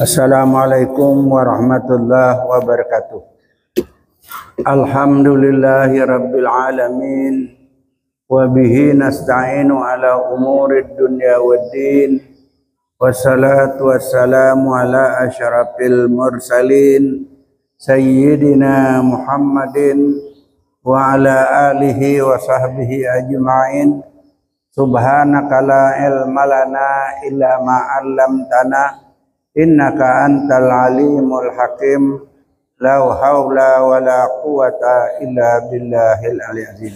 Assalamualaikum warahmatullahi wabarakatuh. Alhamdulillahi rabbil alamin. Wa bihi nasta'inu ala umurid dunya waddin. Wassalatu wassalamu ala asyrafil mursalin Sayyidina Muhammadin wa ala alihi wa sahbihi ajma'in. Subhanaka la ilma lana illa ma 'allamtana innaka antal alimul hakim. La haula wa la quwata illa billahil aliyil azim.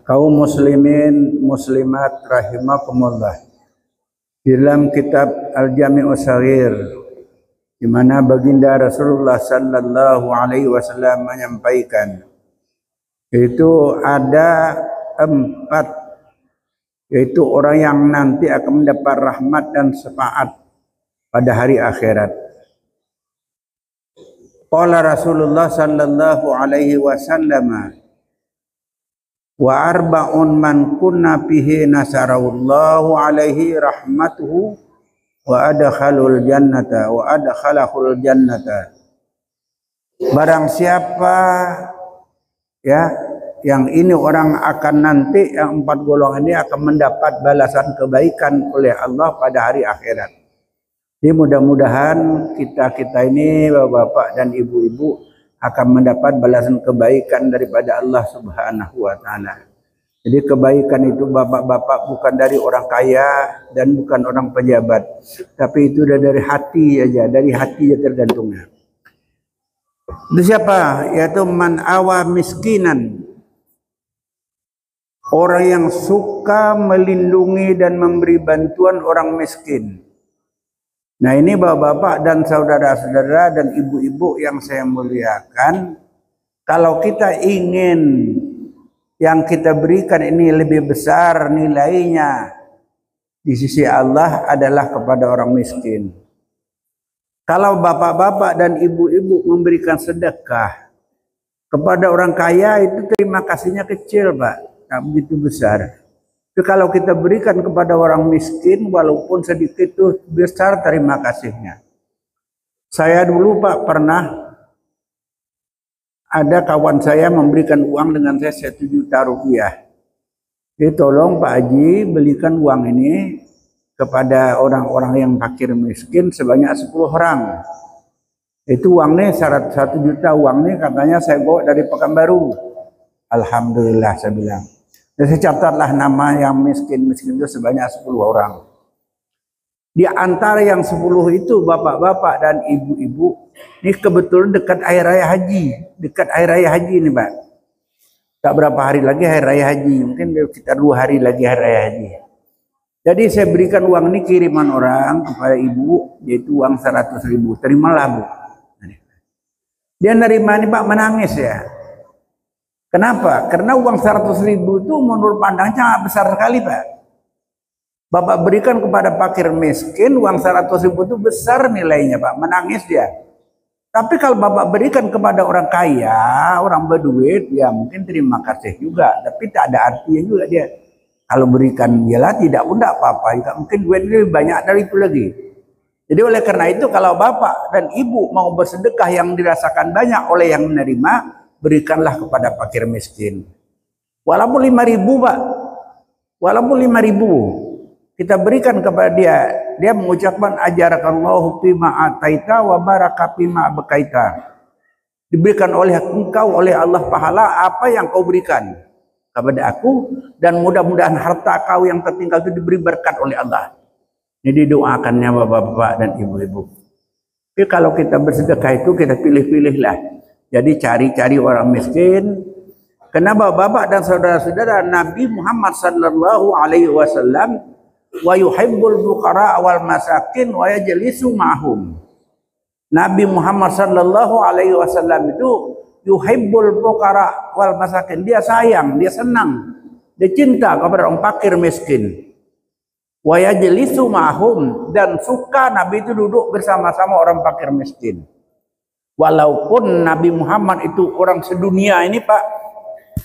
Kaum muslimin muslimat rahimakumullah. Dalam kitab Al-Jami'us Shaghir, di mana baginda Rasulullah sallallahu alaihi wasallam menyampaikan, itu ada 4, yaitu orang yang nanti akan mendapat rahmat dan syafaat pada hari akhirat. Qala Rasulullah sallallahu alaihi wasallam, wa arba'un man kunna fihi nasarallahu alaihi rahmatuhu wa adkhalul jannata. Barang siapa ya yang ini orang akan nanti, yang 4 golongan ini akan mendapat balasan kebaikan oleh Allah pada hari akhirat. Jadi mudah-mudahan kita ini bapak-bapak dan ibu-ibu akan mendapat balasan kebaikan daripada Allah Subhanahu wa taala. Jadi kebaikan itu bapak-bapak bukan dari orang kaya dan bukan orang pejabat, tapi itu dari hati aja, dari hati ya tergantungnya. Itu siapa? Yaitu man awa miskinan. Orang yang suka melindungi dan memberi bantuan orang miskin. Nah ini bapak-bapak dan saudara-saudara dan ibu-ibu yang saya muliakan, kalau kita ingin yang kita berikan ini lebih besar nilainya di sisi Allah adalah kepada orang miskin. Kalau bapak-bapak dan ibu-ibu memberikan sedekah kepada orang kaya, itu terima kasihnya kecil Pak, tak begitu besar. Tapi kalau kita berikan kepada orang miskin, walaupun sedikit itu besar terima kasihnya. Saya dulu Pak pernah ada kawan saya memberikan uang dengan saya 1 juta rupiah. Jadi tolong Pak Haji belikan uang ini kepada orang-orang yang fakir miskin sebanyak 10 orang. Itu uangnya syarat 1 juta uangnya katanya saya bawa dari Pekanbaru. Alhamdulillah saya bilang. Dan saya catatlah nama yang miskin-miskin itu sebanyak 10 orang. Di antara yang 10 itu bapak-bapak dan ibu-ibu, ini kebetulan dekat Hari Raya Haji. Dekat Hari Raya Haji ini Pak. Tak berapa hari lagi Hari Raya Haji. Mungkin sekitar 2 hari lagi Hari Raya Haji. Jadi saya berikan uang ini kiriman orang kepada ibu, yaitu uang 100.000. Terimalah Bu. Dia nerima ini Pak menangis ya. Kenapa? Karena uang 100.000 itu menurut pandangnya besar sekali Pak. Bapak berikan kepada fakir miskin uang 100.000 itu besar nilainya Pak. Menangis dia. Tapi kalau Bapak berikan kepada orang kaya, orang berduit, ya mungkin terima kasih juga. Tapi tak ada artinya juga dia. Kalau berikan ialah tidak undak apa-apa. Mungkin duit lebih banyak dari itu lagi. Jadi oleh karena itu kalau Bapak dan Ibu mau bersedekah yang dirasakan banyak oleh yang menerima, berikanlah kepada fakir miskin. Walaupun 5.000 Pak. Walaupun 5.000 kita berikan kepada dia. Dia mengucapkan ajarakallahu fima ataita wa baraka fima bakaita. Diberikan oleh engkau oleh Allah pahala apa yang kau berikan kepada aku, dan mudah-mudahan harta kau yang tertinggal itu diberi berkat oleh Allah. Ini didoakannya bapak-bapak dan ibu-ibu. Tapi kalau kita bersedekah itu kita pilih-pilihlah. Jadi cari-cari orang miskin. Kenapa bapak dan saudara-saudara, Nabi Muhammad sallallahu alaihi wasallam wa yuhibbul fuqara wal masakin wa yajlisu ma'hum. Nabi Muhammad sallallahu alaihi wasallam itu yuhibbul fuqara wal masakin. Dia sayang, dia senang, dia cinta kepada orang fakir miskin. Wa yajlisu ma'hum, dan suka Nabi itu duduk bersama-sama orang fakir miskin. Walaupun Nabi Muhammad itu orang sedunia ini Pak,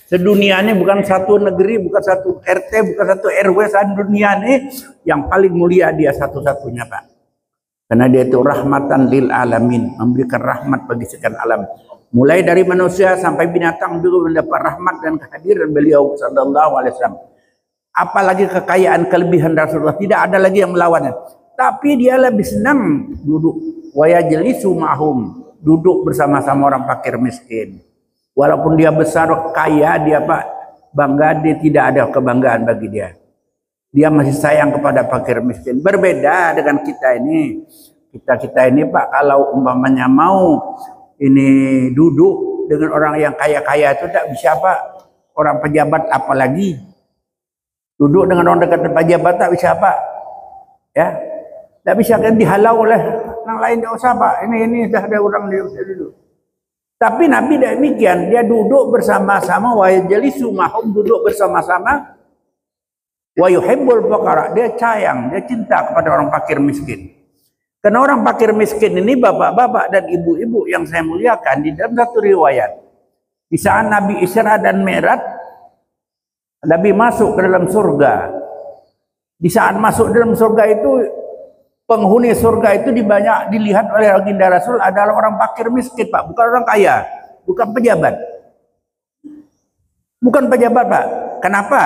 Sedunia ini bukan satu negeri, bukan satu RT, bukan satu RW, dunia ini yang paling mulia dia satu-satunya, Pak. Karena dia itu rahmatan lil alamin, memberikan rahmat bagi sekian alam. Mulai dari manusia sampai binatang juga mendapat rahmat dan kehadiran beliau sallallahu alaihi wasallam. Apalagi kekayaan kelebihan Rasulullah, tidak ada lagi yang melawannya. Tapi dia lebih senang duduk wa yajlisu ma'hum, duduk bersama-sama orang fakir miskin. Walaupun dia besar kaya, dia Pak bangga, dia tidak ada kebanggaan bagi dia. Dia masih sayang kepada fakir miskin. Berbeda dengan kita ini. Kita ini Pak, kalau umpamanya mau ini duduk dengan orang yang kaya-kaya itu tak bisa Pak. Orang pejabat apalagi. Duduk dengan orang dekat pejabat tak bisa Pak. Ya. Tak bisa kan dihalau oleh orang lain, tak usah Pak. Ini dah ada orang dia duduk. Tapi Nabi tidak demikian, dia duduk bersama-sama, wa yajlisu ma'hum, duduk bersama-sama, wa yuhibbul fuqara, dia sayang, dia cinta kepada orang fakir miskin. Karena orang fakir miskin ini bapak-bapak dan ibu-ibu yang saya muliakan, di dalam satu riwayat, di saat Nabi Isra dan Mi'raj, Nabi masuk ke dalam surga. Di saat masuk dalam surga itu, penghuni surga itu dilihat oleh baginda Rasul adalah orang fakir miskin, Pak, bukan orang kaya, bukan pejabat. Bukan pejabat, Pak. Kenapa?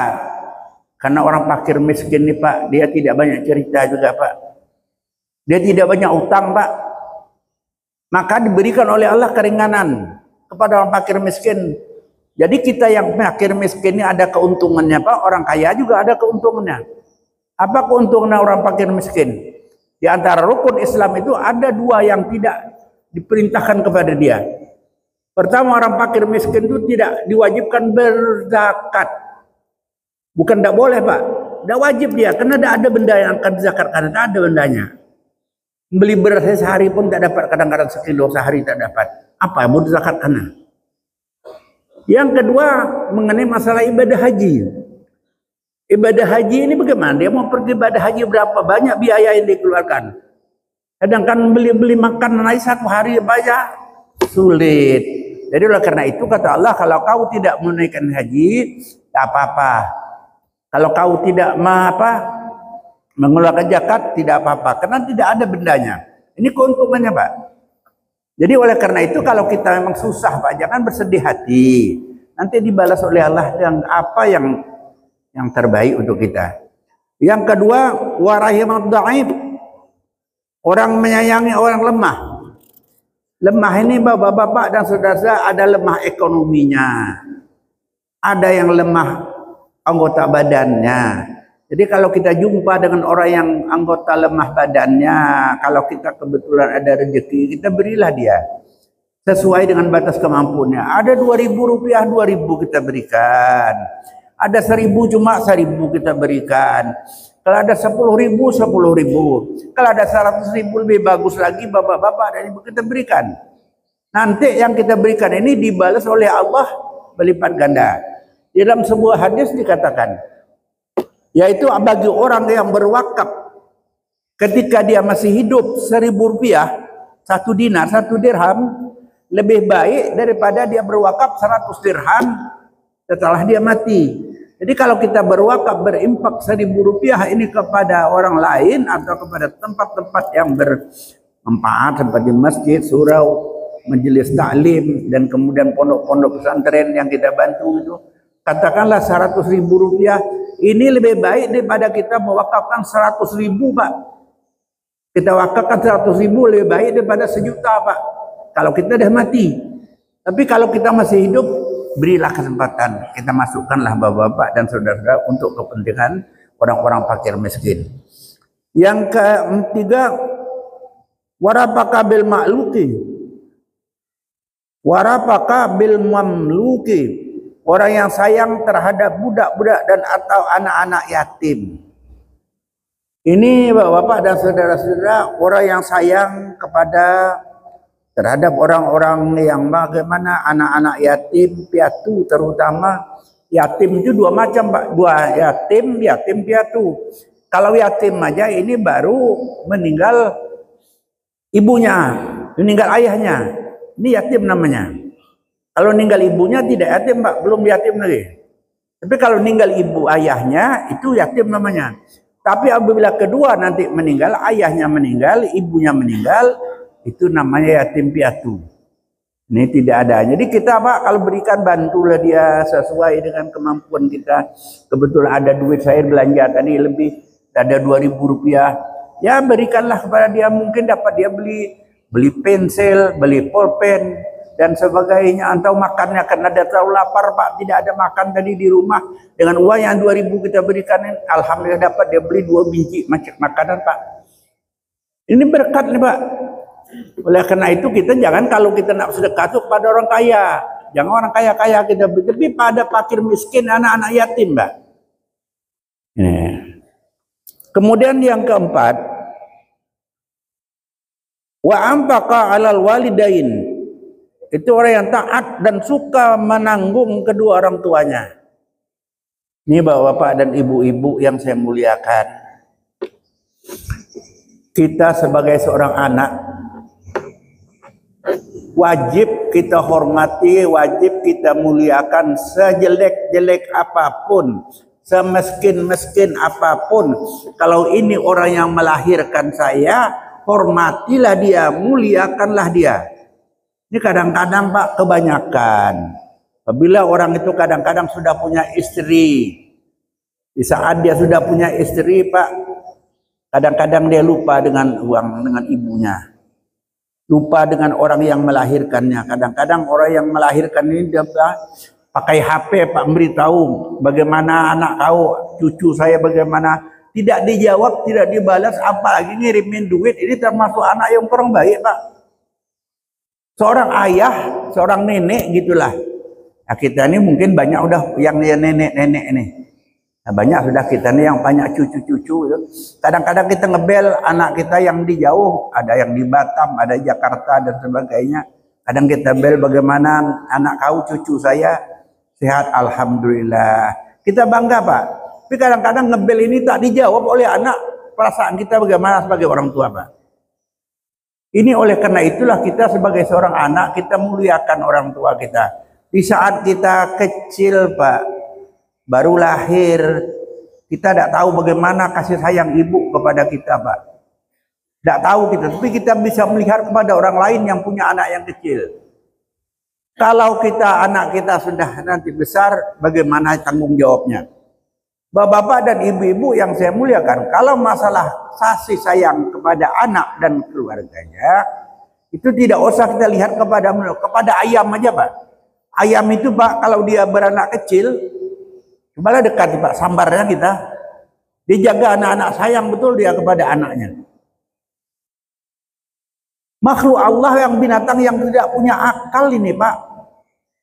Karena orang fakir miskin ini, Pak, dia tidak banyak cerita juga, Pak. Dia tidak banyak utang, Pak. Maka diberikan oleh Allah keringanan kepada orang fakir miskin. Jadi kita yang fakir miskin ini ada keuntungannya, Pak. Orang kaya juga ada keuntungannya. Apa keuntungan orang fakir miskin? Di antara rukun Islam itu ada dua yang tidak diperintahkan kepada dia. Pertama, orang fakir miskin itu tidak diwajibkan berzakat. Bukan tidak boleh, Pak. Tidak wajib dia, karena tidak ada benda yang akan dizakatkan, tidak ada bendanya. Beli beras sehari pun tak dapat, kadang-kadang sekilo sehari tak dapat. Apa yang mau dizakatkan? Yang kedua, mengenai masalah ibadah haji. Ibadah haji ini bagaimana? Dia mau pergi ibadah haji berapa banyak biaya yang dikeluarkan? Kadang-kadang beli makan aja satu hari bayar sulit. Jadi oleh karena itu kata Allah, kalau kau tidak menunaikan haji, tak apa-apa. Kalau kau tidak mengeluarkan zakat, tidak apa-apa. Karena tidak ada bendanya. Ini keuntungannya, Pak. Jadi oleh karena itu kalau kita memang susah, Pak, jangan bersedih hati. Nanti dibalas oleh Allah dengan apa yang terbaik untuk kita. Yang kedua, warahimad dhaif, orang menyayangi orang lemah. Lemah ini bapak-bapak dan saudara-saudara, ada lemah ekonominya, ada yang lemah anggota badannya. Jadi kalau kita jumpa dengan orang yang anggota lemah badannya, kalau kita kebetulan ada rezeki, kita berilah dia sesuai dengan batas kemampuannya. Ada 2.000 rupiah, 2.000 kita berikan. Ada 1.000 cuma 1.000 kita berikan. Kalau ada 10.000, 10.000. Kalau ada 100.000 lebih bagus lagi, bapak-bapak dan ibu kita berikan. Nanti yang kita berikan ini dibalas oleh Allah berlipat ganda. Di dalam sebuah hadis dikatakan, yaitu bagi orang yang berwakaf ketika dia masih hidup 1.000 rupiah, 1 dinar, 1 dirham, lebih baik daripada dia berwakaf 100 dirham setelah dia mati. Jadi kalau kita berwakaf, berimpak 1.000 rupiah ini kepada orang lain atau kepada tempat-tempat yang bermanfaat seperti masjid, surau, majelis taklim, dan kemudian pondok-pondok pesantren yang kita bantu itu, katakanlah 100.000 rupiah, ini lebih baik daripada kita mewakafkan 100.000, Pak. Kita wakafkan 100.000 lebih baik daripada 1 juta, Pak. Kalau kita dah mati. Tapi kalau kita masih hidup, berilah kesempatan, kita masukkanlah bapak-bapak dan saudara-saudara untuk kepentingan orang-orang fakir miskin. Yang ketiga, warapaka bil ma'luki, warapaka bil mamluki, orang yang sayang terhadap budak-budak dan atau anak-anak yatim. Ini bapak-bapak dan saudara-saudara, orang yang sayang kepada terhadap orang-orang yang bagaimana anak-anak yatim piatu, terutama yatim itu 2 macam, Pak. 2 yatim, yatim piatu. Kalau yatim aja ini baru meninggal ibunya, meninggal ayahnya, ini yatim namanya. Kalau ninggal ibunya tidak yatim Pak, belum yatim lagi. Tapi kalau ninggal ibu ayahnya itu yatim namanya. Tapi apabila kedua nanti meninggal, ayahnya meninggal, ibunya meninggal, itu namanya yatim piatu. Ini tidak ada. Jadi kita Pak kalau berikan bantulah dia sesuai dengan kemampuan kita. Kebetulan ada duit saya belanja tadi lebih ada 2.000 rupiah. Ya berikanlah kepada dia, mungkin dapat dia beli pensil, beli pulpen dan sebagainya. Atau makannya karena dia terlalu lapar Pak, tidak ada makan tadi di rumah. Dengan uang yang 2.000 kita berikan, alhamdulillah dapat dia beli 2 biji makanan Pak. Ini berkat nih Pak. Oleh karena itu kita jangan kalau kita nak sedekah itu kepada orang kaya, jangan orang kaya-kaya kita beri, tapi pada fakir miskin, anak-anak yatim Mbak. Kemudian yang keempat, wa ampaka alal walidain, itu orang yang taat dan suka menanggung kedua orang tuanya. Ini bapak-bapak dan ibu-ibu yang saya muliakan, kita sebagai seorang anak wajib kita hormati, wajib kita muliakan sejelek-jelek apapun, semiskin-miskin apapun. Kalau ini orang yang melahirkan saya, hormatilah dia, muliakanlah dia. Ini kadang-kadang Pak kebanyakan. Apabila orang itu kadang-kadang sudah punya istri, di saat dia sudah punya istri Pak, kadang-kadang dia lupa dengan ibunya. Lupa dengan orang yang melahirkannya. Kadang-kadang orang yang melahirkan ini dia pakai HP Pak, beritahu bagaimana anak kau, cucu saya bagaimana. Tidak dijawab, tidak dibalas, apalagi ngirimin duit. Ini termasuk anak yang kurang baik Pak. Seorang ayah, seorang nenek gitulah. Nah, kita ini mungkin banyak udah yang nenek-nenek ini. Nah, banyak sudah kita nih yang banyak cucu-cucu. Kadang-kadang kita ngebel anak kita yang di jauh, ada yang di Batam, ada Jakarta dan sebagainya. Kadang kita bel bagaimana anak kau, cucu saya sehat, alhamdulillah. Kita bangga Pak. Tapi kadang-kadang ngebel ini tak dijawab oleh anak. Perasaan kita bagaimana sebagai orang tua Pak. Ini oleh karena itulah kita sebagai seorang anak kita muliakan orang tua kita. Di saat kita kecil Pak, baru lahir, kita tidak tahu bagaimana kasih sayang ibu kepada kita Pak. Tidak tahu kita, tapi kita bisa melihat kepada orang lain yang punya anak yang kecil. Kalau kita anak kita sudah nanti besar, bagaimana tanggung jawabnya? Bapak-bapak dan ibu-ibu yang saya muliakan, kalau masalah kasih sayang kepada anak dan keluarganya, itu tidak usah kita lihat kepada ayam aja Pak. Ayam itu Pak, kalau dia beranak kecil, cobalah dekat Pak, sambarnya kita. Dia jaga anak-anak, sayang betul dia kepada anaknya. Makhluk Allah yang binatang yang tidak punya akal ini Pak.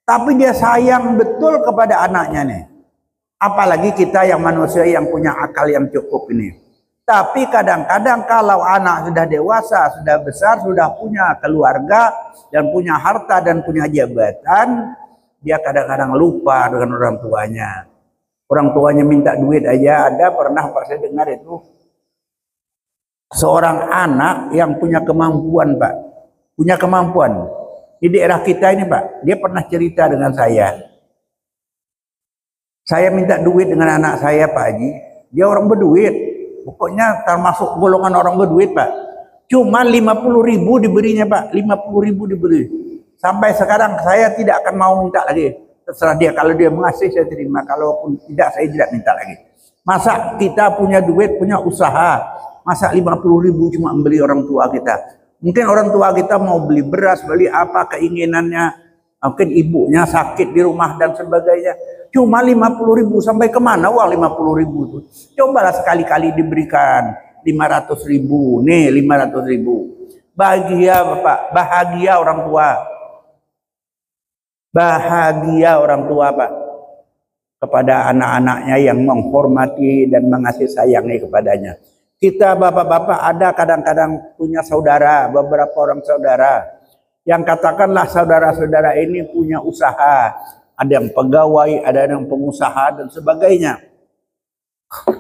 Tapi dia sayang betul kepada anaknya nih. Apalagi kita yang manusia yang punya akal yang cukup ini. Tapi kadang-kadang kalau anak sudah dewasa, sudah besar, sudah punya keluarga, dan punya harta dan punya jabatan, dia kadang-kadang lupa dengan orang tuanya. Orang tuanya minta duit aja, ada pernah Pak saya dengar itu seorang anak yang punya kemampuan Pak, punya kemampuan di daerah kita ini Pak. Dia pernah cerita dengan saya minta duit dengan anak saya Pak Haji. Dia orang berduit, pokoknya termasuk golongan orang berduit Pak. Cuma 50.000 diberinya Pak, 50.000 diberi. Sampai sekarang saya tidak akan mau minta lagi. Terserah dia, kalau dia mengasih saya terima, kalaupun tidak saya tidak minta lagi. Masa kita punya duit, punya usaha, masa 50.000 cuma membeli orang tua kita. Mungkin orang tua kita mau beli beras, beli apa keinginannya, mungkin ibunya sakit di rumah dan sebagainya. Cuma 50.000, sampai kemana uang 50.000 itu? Cobalah sekali-kali diberikan 500.000, nih 500.000. Bahagia Bapak, bahagia orang tua. Bahagia orang tua Pak kepada anak-anaknya yang menghormati dan mengasihi sayangi kepadanya. Kita bapak-bapak ada kadang-kadang punya saudara, beberapa orang saudara yang katakanlah saudara-saudara ini punya usaha, ada yang pegawai, ada yang pengusaha dan sebagainya.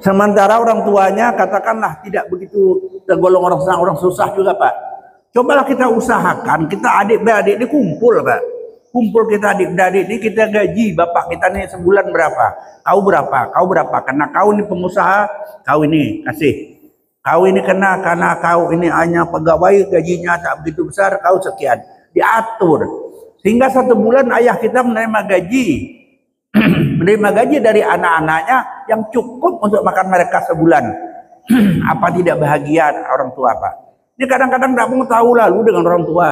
Sementara orang tuanya katakanlah tidak begitu tergolong orang susah juga Pak. Cobalah kita usahakan, kita adik-beradik ini kumpul Pak. kumpul kita adik-adik ini, kita gaji bapak kita nih sebulan berapa, kau berapa, kau berapa, karena kau ini pengusaha, kau ini kasih, kau ini karena kau ini hanya pegawai gajinya tak begitu besar, kau sekian, diatur sehingga satu bulan ayah kita menerima gaji menerima gaji dari anak-anaknya yang cukup untuk makan mereka sebulan. Apa tidak bahagia orang tua, Pak? Ini kadang-kadang tidak mau tahu lalu dengan orang tua.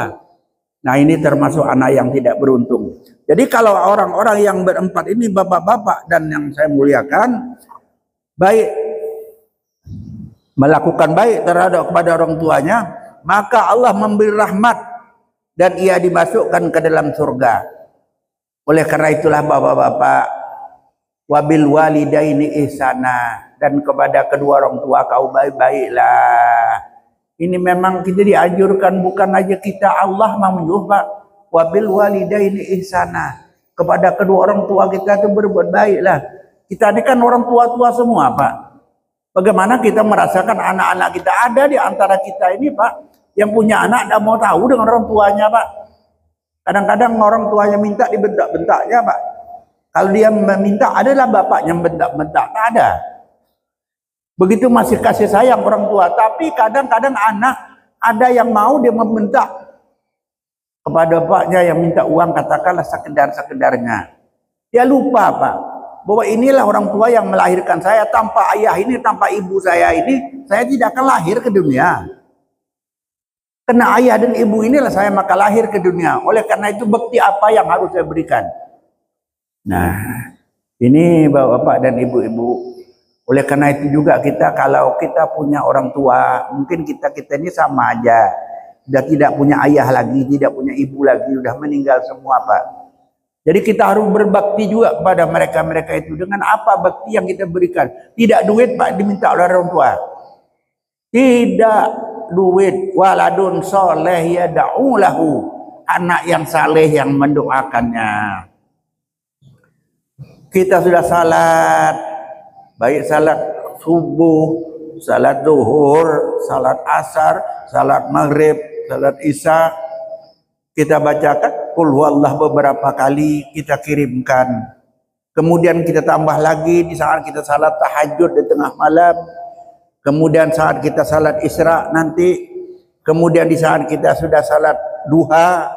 Nah, ini termasuk anak yang tidak beruntung. Jadi kalau orang-orang yang berempat ini, bapak-bapak dan yang saya muliakan, baik melakukan baik terhadap kepada orang tuanya, maka Allah memberi rahmat dan ia dimasukkan ke dalam surga. Oleh karena itulah bapak-bapak, wabil walidaini ihsana, dan kepada kedua orang tua kau baik-baiklah. Ini memang kita dianjurkan, bukan aja kita, Allah menyuruh, Pak. Wabil walidaini ihsana, kepada kedua orang tua kita itu berbuat baiklah. Kita ini kan orang tua-tua semua, Pak. Bagaimana kita merasakan anak-anak kita ada di antara kita ini, Pak, yang punya anak tidak mau tahu dengan orang tuanya, Pak. Kadang-kadang orang tuanya minta dibentak-bentaknya, Pak. Kalau dia meminta adalah bapaknya bentak-bentak, tak ada. Begitu masih kasih sayang orang tua, tapi kadang-kadang anak ada yang mau dia membentak kepada bapaknya yang minta uang, katakanlah sekedar-sekedarnya. Dia lupa, Pak, bahwa inilah orang tua yang melahirkan saya. Tanpa ayah ini, tanpa ibu saya ini, saya tidak akan lahir ke dunia. Karena ayah dan ibu inilah saya maka lahir ke dunia. Oleh karena itu bekti apa yang harus saya berikan? Nah, ini bapak-bapak dan ibu-ibu. Oleh karena itu juga kita, kalau kita punya orang tua, mungkin kita ini sama aja. Sudah tidak punya ayah lagi, tidak punya ibu lagi, sudah meninggal semua, Pak. Jadi kita harus berbakti juga kepada mereka-mereka itu. Dengan apa bakti yang kita berikan? Tidak duit, Pak, diminta oleh orang tua. Tidak duit, waladun soleh yad'u lahu, anak yang saleh yang mendoakannya. Kita sudah salat, baik salat subuh, salat zuhur, salat asar, salat maghrib, salat isya, kita bacakan qul huwallah beberapa kali, kita kirimkan. Kemudian kita tambah lagi di saat kita salat tahajud di tengah malam. Kemudian saat kita salat isra nanti, kemudian di saat kita sudah salat duha,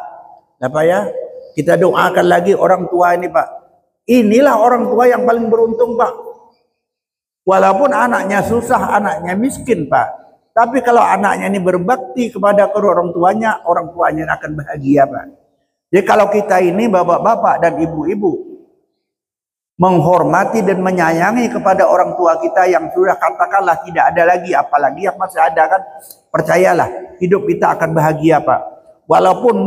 apa ya? Kita doakan lagi orang tua ini, Pak. Inilah orang tua yang paling beruntung, Pak. Walaupun anaknya susah, anaknya miskin, Pak. Tapi kalau anaknya ini berbakti kepada kedua orang tuanya akan bahagia, Pak. Jadi kalau kita ini bapak-bapak dan ibu-ibu menghormati dan menyayangi kepada orang tua kita yang sudah katakanlah tidak ada lagi, apalagi yang masih ada, kan percayalah hidup kita akan bahagia, Pak. Walaupun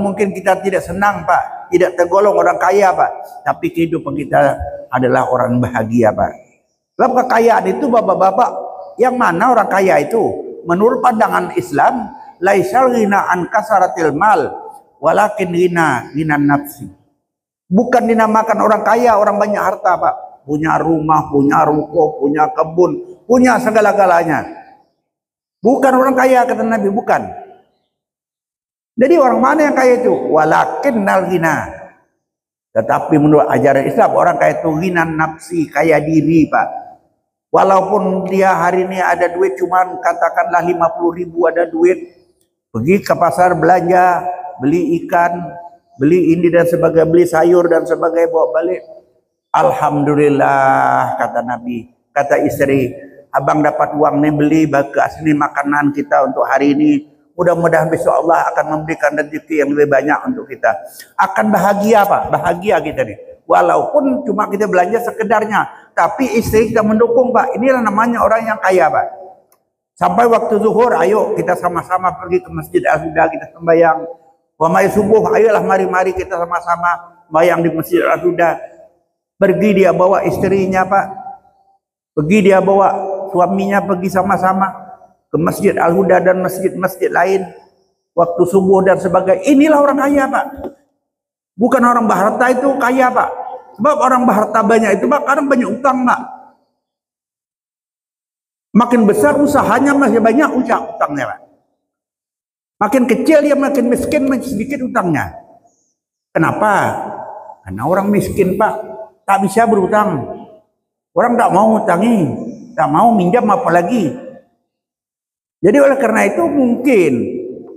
mungkin kita tidak senang, Pak, tidak tergolong orang kaya, Pak, tapi kehidupan kita adalah orang bahagia, Pak. Sebab kekayaan itu bapak-bapak, yang mana orang kaya itu menurut pandangan Islam, laisal ghina an kasaratil mal walakin ghina nafsi. Bukan dinamakan orang kaya, orang banyak harta, Pak. Punya rumah, punya ruko, punya kebun, punya segala-galanya. Bukan orang kaya, kata Nabi, bukan. Jadi orang mana yang kaya itu? Walakin nal ghina. Tetapi menurut ajaran Islam, orang kaya itu ghina nafsi, kaya diri, Pak. Walaupun dia hari ini ada duit, cuman katakanlah 50.000 ada duit. Pergi ke pasar belanja, beli ikan, beli ini dan sebagainya, beli sayur dan sebagainya, bawa balik. Alhamdulillah, kata Nabi, kata istri, abang dapat uang nih, beli bagas ini makanan kita untuk hari ini. Mudah-mudahan besok Allah akan memberikan rezeki yang lebih banyak untuk kita. Akan bahagia, Pak, bahagia kita nih. Walaupun cuma kita belanja sekedarnya, tapi istri kita mendukung, Pak. Inilah namanya orang yang kaya, Pak. Sampai waktu zuhur, ayo kita sama-sama pergi ke Masjid Al-Huda, kita sembahyang. Wamai subuh, ayolah mari-mari kita sama-sama bayang di Masjid Al-Huda. Pergi dia bawa istrinya, Pak. Pergi dia bawa suaminya, pergi sama-sama ke Masjid Al-Huda dan masjid-masjid lain. Waktu subuh dan sebagainya. Inilah orang kaya, Pak. Bukan orang berharta itu kaya, Pak. Sebab orang berharta banyak itu, Pak, kadang banyak utang, Pak. Makin besar usahanya, masih banyak utangnya, Pak. Makin kecil dia makin miskin, makin sedikit utangnya. Kenapa? Karena orang miskin Pak, tak bisa berutang. Orang tak mau utangi, tak mau minjam apalagi. Jadi oleh karena itu mungkin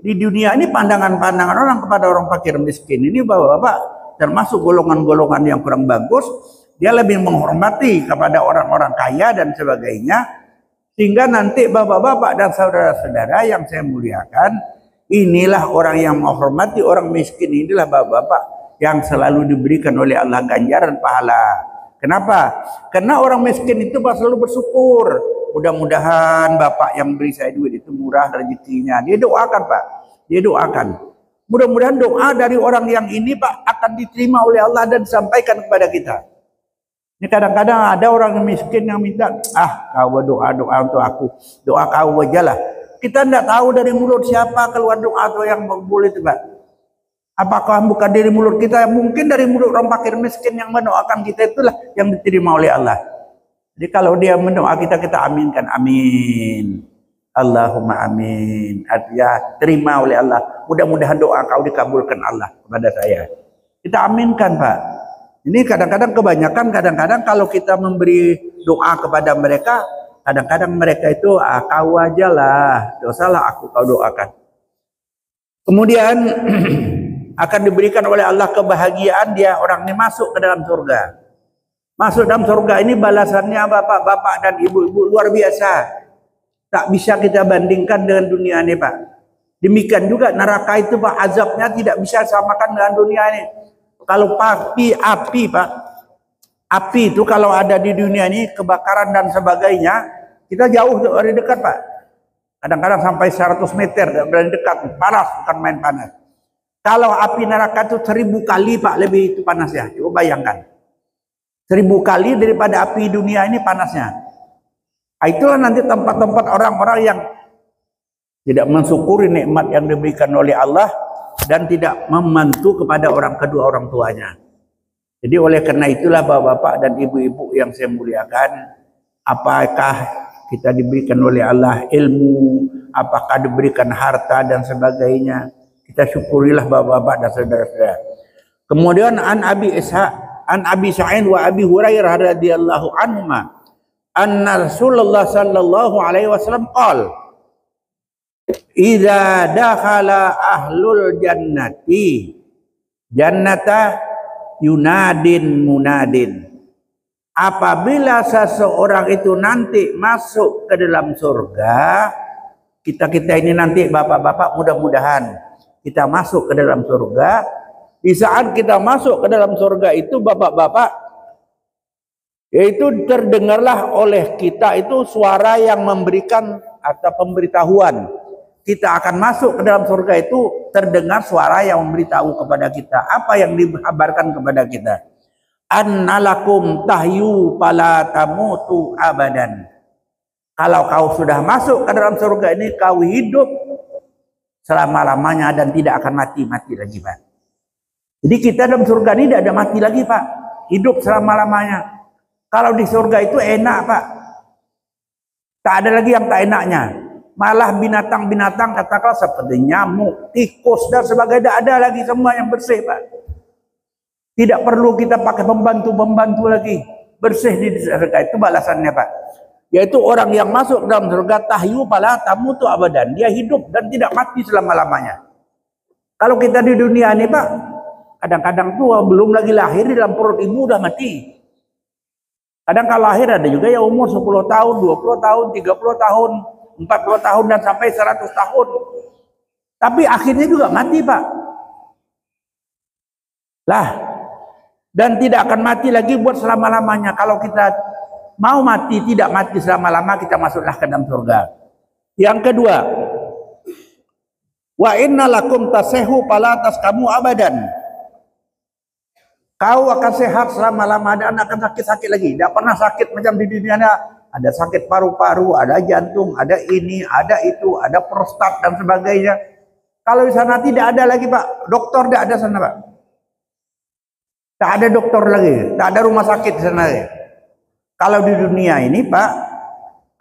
di dunia ini pandangan-pandangan orang kepada orang fakir miskin ini bapak-bapak termasuk golongan-golongan yang kurang bagus. Dia lebih menghormati kepada orang-orang kaya dan sebagainya. Sehingga nanti bapak-bapak dan saudara-saudara yang saya muliakan, inilah orang yang menghormati orang miskin, inilah bapak-bapak yang selalu diberikan oleh Allah ganjaran pahala. Kenapa? Karena orang miskin itu selalu bersyukur. Mudah-mudahan bapak yang beri saya duit itu murah rezekinya. Dia doakan Pak. Dia doakan. Mudah-mudahan doa dari orang yang ini Pak akan diterima oleh Allah dan disampaikan kepada kita. Ini kadang-kadang ada orang yang miskin yang minta, kau doa-doa untuk aku. Doa kau aja lah. Kita tidak tahu dari mulut siapa keluar doa atau yang boleh itu Pak. Apakah bukan dari mulut kita? Mungkin dari mulut orang fakir miskin yang mendoakan kita itulah yang diterima oleh Allah. Jadi kalau dia mendoa kita, kita aminkan. Amin. Allahumma amin. Artinya terima oleh Allah. Mudah-mudahan doa kau dikabulkan Allah kepada saya. Kita aminkan Pak. Ini kadang-kadang kebanyakan, kadang-kadang kalau kita memberi doa kepada mereka, kadang-kadang mereka itu, kau aja lah. Dosalah aku kau doakan. Kemudian akan diberikan oleh Allah kebahagiaan, dia orang ini masuk ke dalam surga. Masuk dalam surga ini balasannya bapak-bapak dan ibu-ibu luar biasa. Tak bisa kita bandingkan dengan dunia ini Pak. Demikian juga neraka itu Pak, azabnya tidak bisa samakan dengan dunia ini. Kalau api Pak, api itu kalau ada di dunia ini kebakaran dan sebagainya, kita jauh dari dekat Pak. Kadang-kadang sampai 100 meter dari dekat, panas, bukan main panas. Kalau api neraka itu 1000 kali Pak lebih itu panasnya. Coba bayangkan. 1000 kali daripada api dunia ini panasnya. Itulah nanti tempat-tempat orang-orang yang tidak mensyukuri nikmat yang diberikan oleh Allah dan tidak membantu kepada kedua orang tuanya. Jadi oleh karena itulah bapak-bapak dan ibu-ibu yang saya muliakan, apakah kita diberikan oleh Allah ilmu, apakah diberikan harta dan sebagainya, kita syukurilah bapak-bapak dan saudara-saudara. Kemudian an Abi Sa'id wa Abi Hurairah radhiyallahu anhuma anna Rasulullah sallallahu alaihi wasallam qala idza dakhala ahlul jannati jannata yunadin munadin. Apabila seseorang itu nanti masuk ke dalam surga, kita ini nanti bapak-bapak mudah-mudahan kita masuk ke dalam surga. Di saat kita masuk ke dalam surga itu bapak-bapak, yaitu terdengarlah oleh kita itu suara yang memberikan atau pemberitahuan. Kita akan masuk ke dalam surga itu terdengar suara yang memberitahu kepada kita. Apa yang dikabarkan kepada kita? Annalakum tahyu fala tamutu abadan. Kalau kau sudah masuk ke dalam surga ini, kau hidup selama-lamanya dan tidak akan mati lagi Pak. Jadi kita dalam surga ini tidak ada mati lagi Pak. Hidup selama-lamanya. Kalau di surga itu enak Pak. Tak ada lagi yang tak enaknya. Malah binatang-binatang katakanlah seperti nyamuk, tikus dan sebagainya, tidak ada lagi, semua yang bersih Pak. Tidak perlu kita pakai pembantu lagi. Bersih di surga itu balasannya Pak. Yaitu orang yang masuk dalam surga tahyu fala tamutu abadan. Dia hidup dan tidak mati selama-lamanya. Kalau kita di dunia ini Pak, kadang-kadang tua belum lagi lahir di dalam perut ibu udah mati. Kadang kalau lahir ada juga yang umur 10 tahun, 20 tahun, 30 tahun, 40 tahun dan sampai 100 tahun. Tapi akhirnya juga mati Pak. Lah, dan tidak akan mati lagi buat selama-lamanya. Kalau kita mau mati, tidak mati selama-lama, kita masuklah ke dalam surga. Yang kedua, wa inna lakum tasehu fala taskamu abadan. Kau akan sehat selama-lama dan akan sakit-sakit lagi. Tidak pernah sakit macam di dunia. Ada sakit paru-paru, ada jantung, ada ini, ada itu, ada prostat dan sebagainya. Kalau di sana tidak ada lagi Pak. Dokter tidak ada sana Pak. Tak ada dokter lagi. Tak ada rumah sakit di sana. Kalau di dunia ini Pak,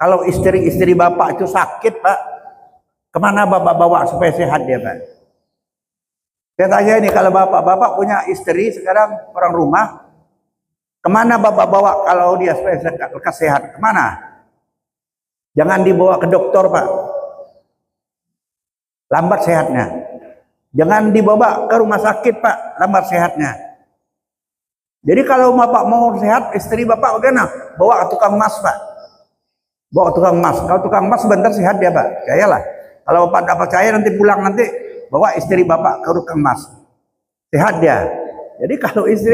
kalau istri-istri bapak itu sakit Pak, kemana bapak bawa supaya sehat dia Pak? Saya tanya ini, kalau bapak punya istri sekarang orang rumah, kemana bapak bawa kalau dia sehat? Kemana? Jangan dibawa ke dokter, Pak. Lambat sehatnya. Jangan dibawa ke rumah sakit, Pak. Lambat sehatnya. Jadi kalau bapak mau sehat, istri bapak udah bawa ke tukang emas, Pak. Bawa ke tukang emas. Kalau tukang emas sebentar sehat dia, Pak. Percayalah. Kalau bapak tidak percaya nanti pulang nanti bawa istri bapak ke tukang emas. Sehat dia. Jadi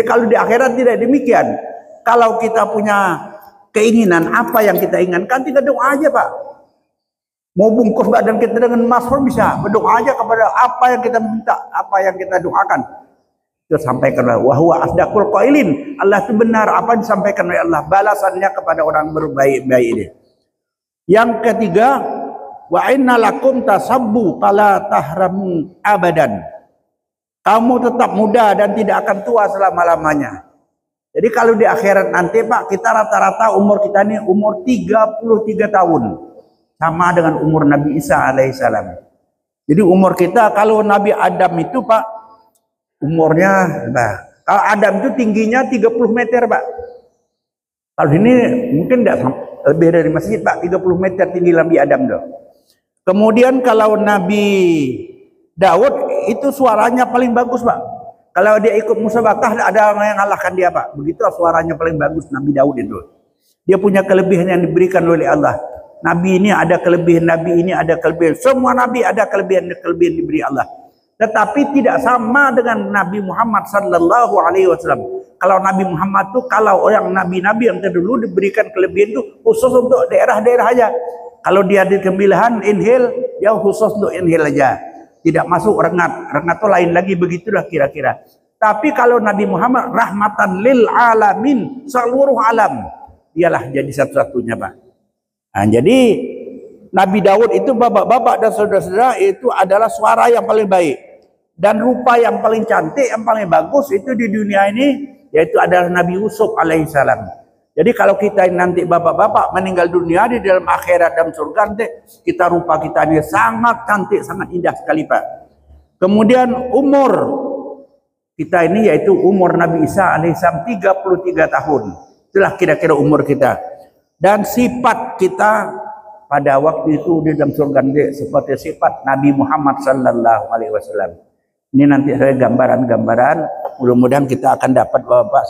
kalau di akhirat tidak demikian. Kalau kita punya keinginan apa yang kita inginkan, tinggal doa aja, Pak. Mau bungkus badan kita dengan emas pun bisa. Berdoa aja kepada apa yang kita minta, apa yang kita doakan. Itu sampaikanlah. Wa huwa asdaqul qailin. Allah itu benar apa yang disampaikan oleh Allah. Balasannya kepada orang berbaik-baik ini. Yang ketiga, wa inna lakum tasabbu fala tahramu abadan. Kamu tetap muda dan tidak akan tua selama-lamanya. Jadi kalau di akhirat nanti, Pak, kita rata-rata umur kita ini umur 33 tahun. Sama dengan umur Nabi Isa alaihissalam. Jadi umur kita, kalau Nabi Adam itu, Pak, umurnya, kalau Adam itu tingginya 30 meter, Pak. Kalau ini mungkin tidak lebih dari masjid, Pak, 30 meter tinggi Nabi Adam tuh. Kemudian kalau Nabi Daud itu suaranya paling bagus, Pak. Kalau dia ikut musabakah ada yang mengalahkan dia, Pak. Begitu suaranya paling bagus Nabi Daud itu. Dia punya kelebihan yang diberikan oleh Allah. Nabi ini ada kelebihan, Nabi ini ada kelebihan. Semua Nabi ada kelebihan diberi Allah. Tetapi tidak sama dengan Nabi Muhammad sallallahu alaihi wasallam. Kalau Nabi Muhammad itu, kalau orang nabi-nabi yang terdahulu diberikan kelebihan itu khusus untuk daerah-daerah aja. Kalau dia di kemilahan inhil, dia khusus untuk inhil aja. Tidak masuk rengat. Rengat itu lain lagi, begitulah kira-kira. Tapi kalau Nabi Muhammad rahmatan lil alamin, seluruh alam, dialah jadi satu-satunya, Pak. Nah, jadi Nabi Daud itu, bapak-bapak dan saudara-saudara, itu adalah suara yang paling baik dan rupa yang paling cantik, yang paling bagus itu di dunia ini, yaitu adalah Nabi Yusuf alaihissalam. Jadi kalau kita nanti bapak-bapak meninggal dunia di dalam akhirat dan surga, nanti kita rupa kita ini sangat cantik, sangat indah sekali, Pak. Kemudian umur kita ini yaitu umur Nabi Isa alaihissalam 33 tahun. Itulah kira-kira umur kita. Dan sifat kita pada waktu itu di dalam surga seperti sifat Nabi Muhammad sallallahu alaihi wasallam. Ini nanti saya gambaran-gambaran, mudah-mudahan kita akan dapat Bapak.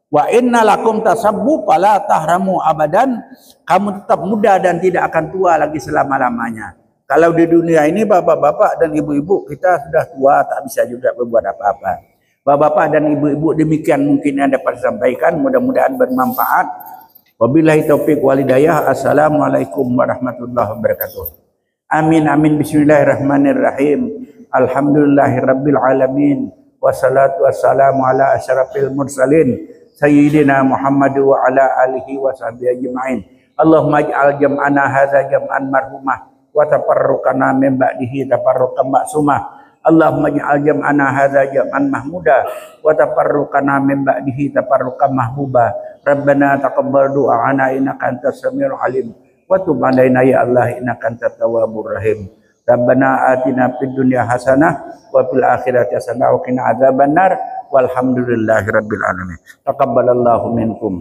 Wa inna lakum tasabbu fala tahramu abadan. Kamu tetap muda dan tidak akan tua lagi selama-lamanya. Kalau di dunia ini bapak-bapak dan ibu-ibu kita sudah tua, tak bisa juga berbuat apa-apa. Bapak-bapak dan ibu-ibu, demikian mungkin yang dapat disampaikan, mudah-mudahan bermanfaat. Wabillahi taufiq wal hidayah. Assalamualaikum warahmatullahi wabarakatuh. Amin amin bismillahirrahmanirrahim. Alhamdulillahirabbil alamin. Wassalatu wassalamu ala asyrafil mursalin sayyidina Muhammad wa ala alihi wa sahbihi ajma'in. Allahumma ij'al jam'ana hadza jam'an marhumah wa tafarruqana min ba'dihi tafarruqan ma'sumah. Allahumma ij'al jam'ana hadza jam'an mahmuda wa tafarruqana min ba'dihi tafarruqan mahbuba. Rabbana taqabbal du'ana innaka antas samiul alim wa tub 'alaina ya Allah innaka antat tawwabur rahim. Rabbana atina fid dunya hasanah wa fil akhirati hasanah wa qina adzabannar walhamdulillahi rabbil alamin. Taqabbalallahu minkum.